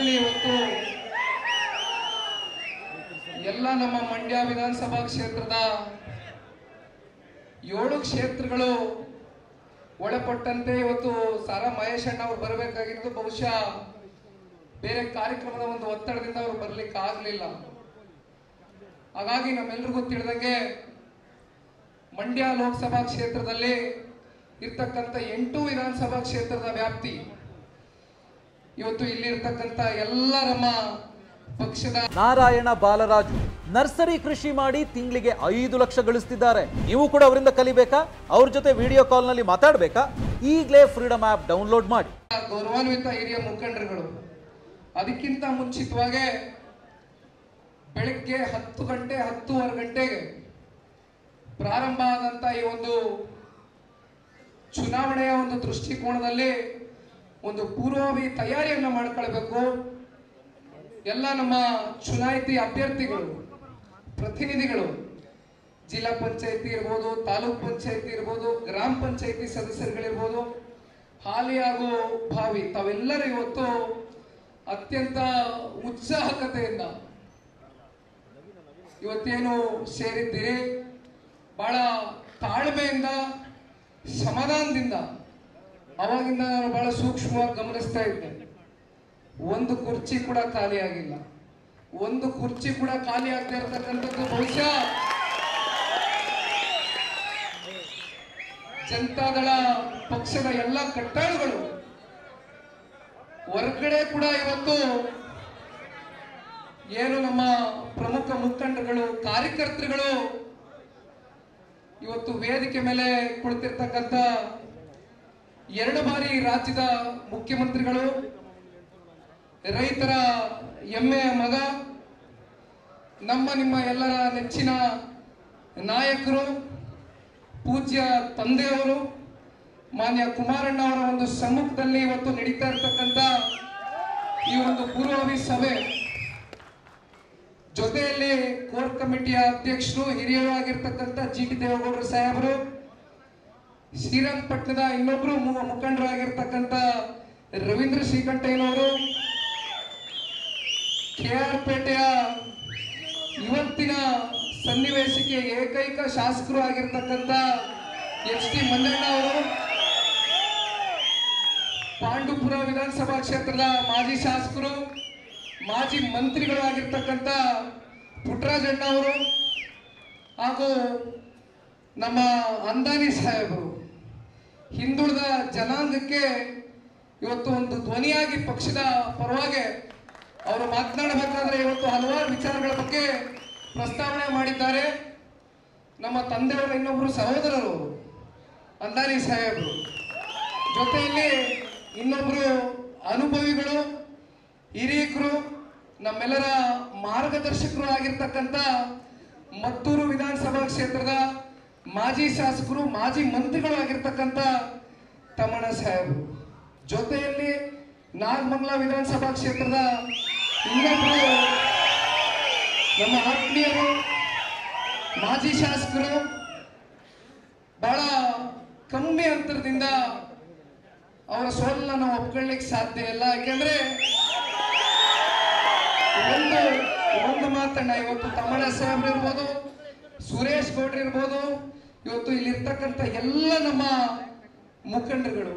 ಜೊತೆಯಲ್ಲಿ ಇವತ್ತು ಎಲ್ಲ ನಮ್ಮ ಮಂಡ್ಯ ವಿಧಾನಸಭಾ ಕ್ಷೇತ್ರದ 7 ಕ್ಷೇತ್ರಗಳು ಒಳಪಟ್ಟಂತೆ ಇವತ್ತು ಸಾರಾ ಮಹೇಶ್ ಅಣ್ಣ ಅವರು ಬರಬೇಕಾಗಿತ್ತು. ಬಹುಶಃ ಬೇರೆ ಕಾರ್ಯಕ್ರಮದ ಒಂದು ಒತ್ತಡದಿಂದ ಅವರು ಬರ್ಲಿಕ್ಕೆ ಆಗಲಿಲ್ಲ. ಹಾಗಾಗಿ ನಮ್ಮೆಲ್ಲರಿಗೂ ತಿಳಿದಂಗೆ ಮಂಡ್ಯ ಲೋಕಸಭಾ ಕ್ಷೇತ್ರದಲ್ಲಿ ಇರ್ತಕ್ಕಂಥ 8 ವಿಧಾನಸಭಾ ಕ್ಷೇತ್ರದ ವ್ಯಾಪ್ತಿ ಇವತ್ತು ಇಲ್ಲಿರ್ತಕ್ಕಂಥ ಎಲ್ಲ ನಮ್ಮ ಪಕ್ಷದ ನಾರಾಯಣ ಬಾಲರಾಜು ನರ್ಸರಿ ಕೃಷಿ ಮಾಡಿ ತಿಂಗಳಿಗೆ 5 ಲಕ್ಷ ಗಳಿಸ್ತಿದ್ದಾರೆ. ನೀವು ಕೂಡ ಅವರಿಂದ ಕಲಿಬೇಕಾ? ಅವ್ರ ಜೊತೆ ವಿಡಿಯೋ ಕಾಲ್ ನಲ್ಲಿ ಮಾತಾಡಬೇಕಾ? ಈಗಲೇ ಫ್ರೀಡಮ್ ಆಪ್ ಡೌನ್ಲೋಡ್ ಮಾಡಿ. ಗೌರವಾನ್ವಿತ ಹಿರಿಯ ಮುಖಂಡರುಗಳು ಅದಕ್ಕಿಂತ ಮುಂಚಿತವಾಗಿ ಬೆಳಗ್ಗೆ 10 ಗಂಟೆ 10:30 ಗಂಟೆಗೆ ಪ್ರಾರಂಭ ಆದಂತ ಈ ಒಂದು ಚುನಾವಣೆಯ ಒಂದು ದೃಷ್ಟಿಕೋನದಲ್ಲಿ ಒಂದು ಪೂರ್ವಭಾವಿ ತಯಾರಿಯನ್ನು ಮಾಡ್ಕೊಳ್ಬೇಕು. ಎಲ್ಲ ನಮ್ಮ ಚುನಾಯಿತಿ ಅಭ್ಯರ್ಥಿಗಳು, ಪ್ರತಿನಿಧಿಗಳು, ಜಿಲ್ಲಾ ಪಂಚಾಯತಿ ಇರ್ಬೋದು, ತಾಲೂಕ್ ಪಂಚಾಯತಿ ಇರ್ಬೋದು, ಗ್ರಾಮ ಪಂಚಾಯತಿ ಸದಸ್ಯರುಗಳಿರ್ಬೋದು, ಹಾಲಿ ಹಾಗೂ ಭಾವಿ ತಾವೆಲ್ಲರೂ ಇವತ್ತು ಅತ್ಯಂತ ಉತ್ಸಾಹಕತೆಯಿಂದ ಇವತ್ತೇನು ಸೇರಿದ್ದೀರಿ. ಬಹಳ ತಾಳ್ಮೆಯಿಂದ, ಸಮಾಧಾನದಿಂದ ಅವಾಗಿಂದ ನಾನು ಬಹಳ ಸೂಕ್ಷ್ಮವಾಗಿ ಗಮನಿಸ್ತಾ ಇದ್ದೆ. ಒಂದು ಕುರ್ಚಿ ಕೂಡ ಖಾಲಿ ಆಗಿಲ್ಲ. ಒಂದು ಕುರ್ಚಿ ಕೂಡ ಖಾಲಿ ಆಗದೆ ಇರತಕ್ಕಂಥದ್ದು ಬಹುಶಃ ಜನತಾದಳ ಪಕ್ಷದ ಎಲ್ಲ ಕಟ್ಟಾಳುಗಳು ಹೊರಗಡೆ ಕೂಡ ಇವತ್ತು ಏನು ನಮ್ಮ ಪ್ರಮುಖ ಮುಖಂಡರುಗಳು, ಕಾರ್ಯಕರ್ತರುಗಳು ಇವತ್ತು ವೇದಿಕೆ ಮೇಲೆ ಕುಳಿತಿರ್ತಕ್ಕಂಥ 2 ಬಾರಿ ರಾಜ್ಯದ ಮುಖ್ಯಮಂತ್ರಿಗಳು, ರೈತರ ಹೆಮ್ಮೆಯ ಮಗ, ನಿಮ್ಮ ಎಲ್ಲರ ನೆಚ್ಚಿನ ನಾಯಕರು, ಪೂಜ್ಯ ತಂದೆಯವರು ಮಾನ್ಯ ಕುಮಾರಣ್ಣ ಅವರ ಒಂದು ಸಮ್ಮುಖದಲ್ಲಿ ಇವತ್ತು ನಡೀತಾ ಇರತಕ್ಕಂಥ ಈ ಒಂದು ಪೂರ್ವಭಾವಿ ಸಭೆ ಜೊತೆಯಲ್ಲಿ ಕೋರ್ ಕಮಿಟಿಯ ಅಧ್ಯಕ್ಷರು, ಹಿರಿಯರಾಗಿರ್ತಕ್ಕಂಥ ಜಿ.ಟಿ. ದೇವೇಗೌಡರು ಸಾಹೇಬರು, ಶ್ರೀರಂಗಪಟ್ಟಣದ ಇನ್ನೊಬ್ರು ಮುಖಂಡರಾಗಿರ್ತಕ್ಕಂಥ ರವೀಂದ್ರ ಶ್ರೀಕಂಠಯ್ಯನವರು, KR ಪೇಟೆಯ ಇವತ್ತಿನ ಸನ್ನಿವೇಶಕ್ಕೆ ಏಕೈಕ ಶಾಸಕರು ಆಗಿರ್ತಕ್ಕಂಥ H.T. ಮಂಜಣ್ಣ ಅವರು, ಪಾಂಡುಪುರ ವಿಧಾನಸಭಾ ಕ್ಷೇತ್ರದ ಮಾಜಿ ಶಾಸಕರು, ಮಾಜಿ ಮಂತ್ರಿಗಳು ಆಗಿರ್ತಕ್ಕಂಥ ಪುಟ್ಟರಾಜಣ್ಣ ಅವರು, ಹಾಗೂ ನಮ್ಮ ಅಂದಾನಿ ಸಾಹೇಬರು, ಹಿಂದುಳಿದ ಜನಾಂಗಕ್ಕೆ ಇವತ್ತು ಒಂದು ಧ್ವನಿಯಾಗಿ ಪಕ್ಷದ ಪರವಾಗಿ ಅವರು ಮಾತನಾಡಬೇಕಾದ್ರೆ ಇವತ್ತು ಹಲವಾರು ವಿಚಾರಗಳ ಬಗ್ಗೆ ಪ್ರಸ್ತಾವನೆ ಮಾಡಿದ್ದಾರೆ. ನಮ್ಮ ತಂದೆಯವರ ಇನ್ನೊಬ್ಬರು ಸಹೋದರರು ಅಂದಾನಿ ಸಾಹೇಬರು, ಜೊತೆಯಲ್ಲಿ ಇನ್ನೊಬ್ರು ಅನುಭವಿಗಳು, ಹಿರಿಯಕರು, ನಮ್ಮೆಲ್ಲರ ಮಾರ್ಗದರ್ಶಕರು ಆಗಿರ್ತಕ್ಕಂಥ ಮದ್ದೂರು ವಿಧಾನಸಭಾ ಕ್ಷೇತ್ರದ ಮಾಜಿ ಶಾಸಕರು, ಮಾಜಿ ಮಂತ್ರಿಗಳು ಆಗಿರ್ತಕ್ಕಂಥ ತಮ್ಮಣ್ಣ ಸಾಹೇಬರು, ಜೊತೆಯಲ್ಲಿ ನಾಗಮಂಗಲ ವಿಧಾನಸಭಾ ಕ್ಷೇತ್ರದ ಇನ್ನೊಬ್ಬರು ನಮ್ಮ ಆತ್ಮೀಯರು, ಮಾಜಿ ಶಾಸಕರು, ಬಹಳ ಕಮ್ಮಿ ಅಂತರದಿಂದ ಅವರ ಸೋಲನ್ನ ನಾವು ಒಪ್ಕೊಳ್ಳಿಕ್ಕೆ ಸಾಧ್ಯ ಇಲ್ಲ. ಯಾಕೆಂದ್ರೆ ಒಂದು ಮಾತನ್ನ ಇವತ್ತು ತಮ್ಮಣ್ಣ ಸಾಹೇಬ್ರು ಇರ್ಬೋದು, ಸುರೇಶ್ ಗೌಡ್ರು ಇರ್ಬೋದು, ಇವತ್ತು ಇಲ್ಲಿರ್ತಕ್ಕಂಥ ಎಲ್ಲ ನಮ್ಮ ಮುಖಂಡರುಗಳು